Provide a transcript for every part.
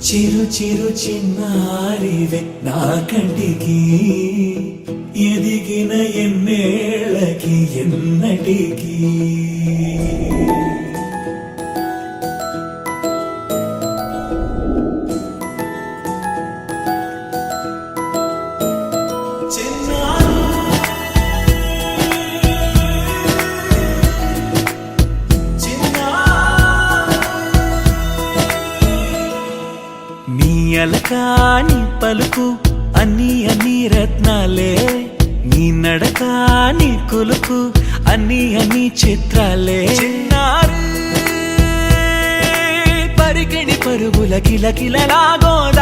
చిరు చిరు చిన్నారివే నా కంటికి ఎదిగిన ఎన్నేళ్ళకి ఎన్నటికి అలకాని పలుకు అన్ని అన్ని రత్నాలే నీ నడకాని కులుకు అన్ని అన్ని చిత్రాలే చిన్నారు పరికిణి పరుగుల కిలకిలలాగోదారి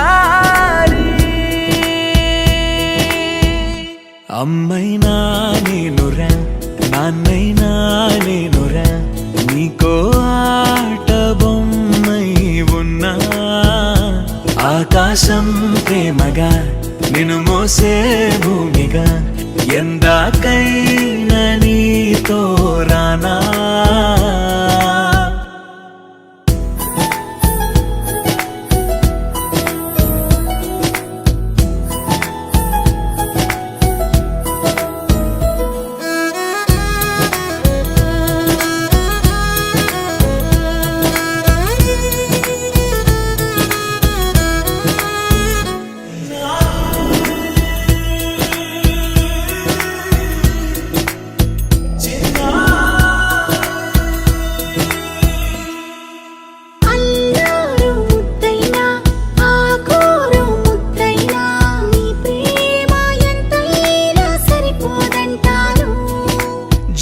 అమ్మైనా నేనురా నాన్నైనా నేనురా నీకో ఆట బొమ్మై ఉన్నా ఆకాశం ప్రేమగా నిన్ను మోసే భూమిగా ఎందాకైనా నీతో రానా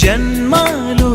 జన్మాలు